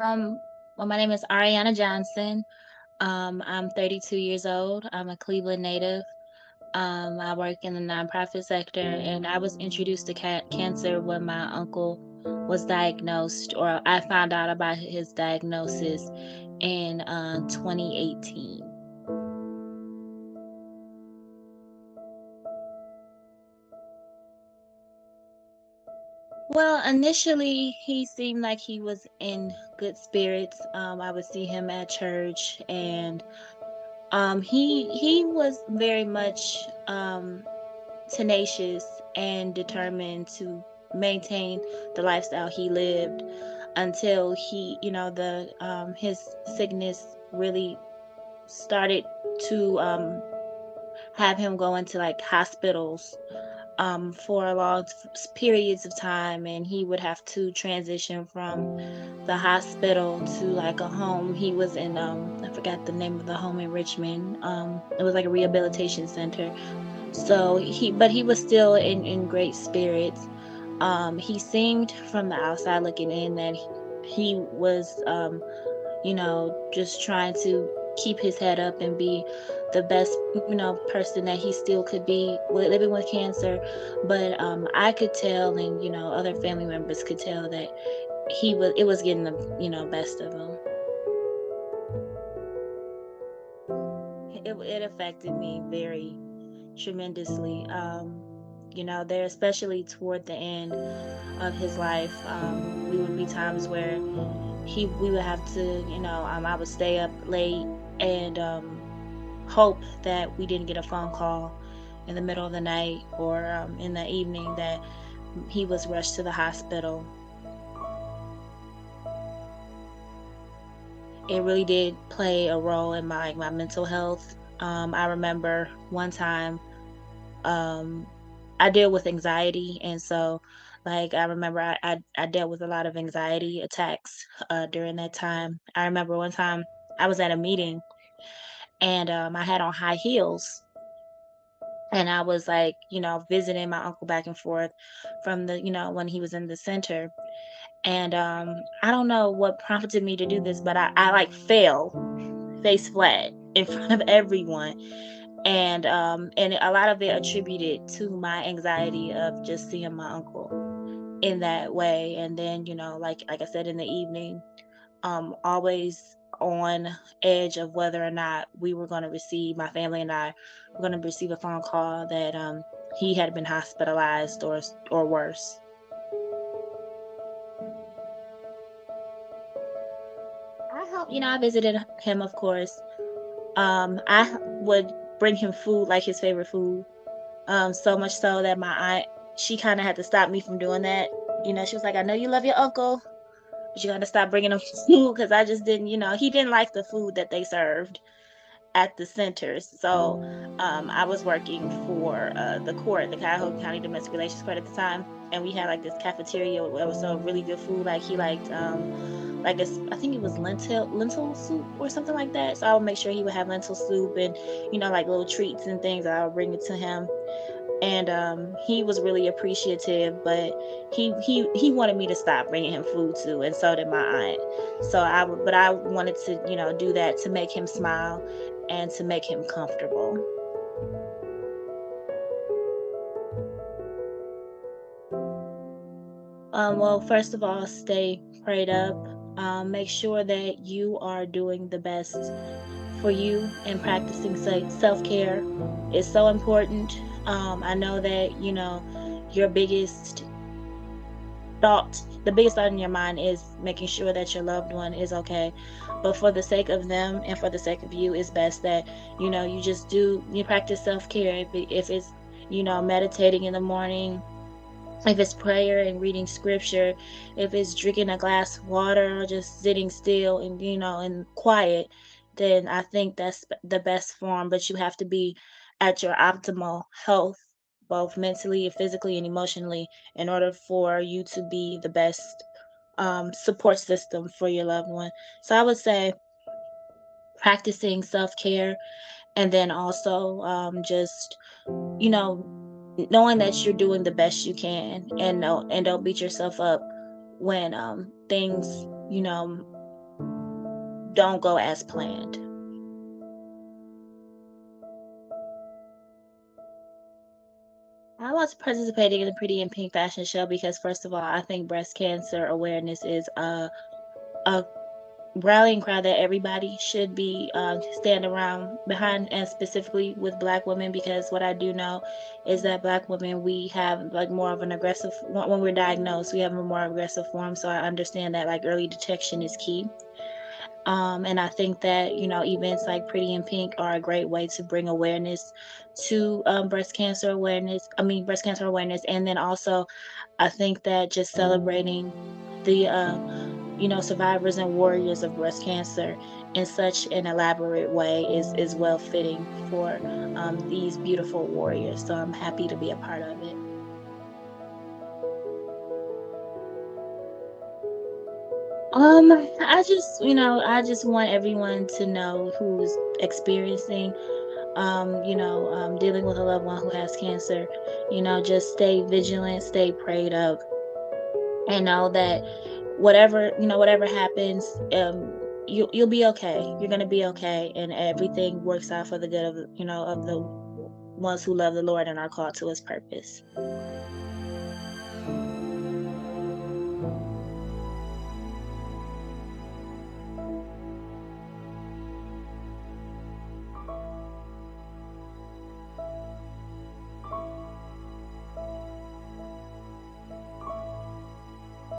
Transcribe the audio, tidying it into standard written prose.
Um, well, my name is Ariana Johnson. I'm 32 years old. I'm a Cleveland native. I work in the nonprofit sector, and I was introduced to cancer when my uncle was diagnosed, or I found out about his diagnosis in 2018. Well, initially, he seemed like he was in good spirits. I would see him at church, and he was very much tenacious and determined to maintain the lifestyle he lived until the his sickness really started to have him go into like hospitals for periods of time, and he would have to transition from the hospital to like a home. He was in I forgot the name of the home in Richmond. It was like a rehabilitation center. So he was still in great spirits. He seemed from the outside looking in that he was just trying to keep his head up and be the best, person that he still could be with living with cancer. But I could tell, and other family members could tell that it was getting the best of him. It affected me very tremendously. There, especially toward the end of his life, we would be times where we would have to, I would stay up late and hope that we didn't get a phone call in the middle of the night or in the evening that he was rushed to the hospital. It really did play a role in my mental health. I remember one time, um, I deal with anxiety, and so like I remember I dealt with a lot of anxiety attacks during that time. I remember one time I was at a meeting, and I had on high heels, and I was like, visiting my uncle back and forth from when he was in the center. And I don't know what prompted me to do this, but I like fell face flat in front of everyone. And a lot of it attributed to my anxiety of just seeing my uncle in that way. And then, like I said, in the evening, always on edge of whether or not we were going to receive, my family and I were going to receive a phone call that he had been hospitalized or worse. I visited him, of course. Would bring him food, like his favorite food. So much so that my aunt, she kind of had to stop me from doing that. She was like, "I know you love your uncle, but you got to stop bringing him food," because I just didn't, he didn't like the food that they served at the centers. So I was working for the court, the Cuyahoga County Domestic Relations Court at the time, and we had like this cafeteria where it was so really good food. Like he liked like this, I think it was lentil soup or something like that. So I would make sure he would have lentil soup and like little treats and things. I would bring it to him, and he was really appreciative, but he wanted me to stop bringing him food too, and so did my aunt. But I wanted to do that to make him smile and to make him comfortable. Well, first of all, stay prayed up. Make sure that you are doing the best for you and practicing self-care is so important. I know that your the biggest thought in your mind is making sure that your loved one is okay. But for the sake of them and for the sake of you, it's best that, you practice self care. If it's, meditating in the morning, if it's prayer and reading scripture, if it's drinking a glass of water or just sitting still and, and quiet, then I think that's the best form. But you have to be at your optimal health, both mentally, physically, and emotionally, in order for you to be the best support system for your loved one. So I would say practicing self care, and then also just, you know, knowing that you're doing the best you can, and don't beat yourself up when things, don't go as planned. I was participating in the Pretty in Pink fashion show because, first of all, I think breast cancer awareness is a rallying cry that everybody should be stand around behind, and specifically with Black women, because what I do know is that Black women, we have like more of an aggressive when we're diagnosed, we have a more aggressive form. So I understand that like early detection is key. And I think that, events like Pretty in Pink are a great way to bring awareness to breast cancer awareness. And then also, I think that just celebrating the, survivors and warriors of breast cancer in such an elaborate way is well fitting for these beautiful warriors. So I'm happy to be a part of it. I just want everyone to know who's experiencing dealing with a loved one who has cancer, just stay vigilant, stay prayed up, and know that whatever happens, you'll be okay. You're gonna be okay, and everything works out for the good of of the ones who love the Lord and are called to His purpose.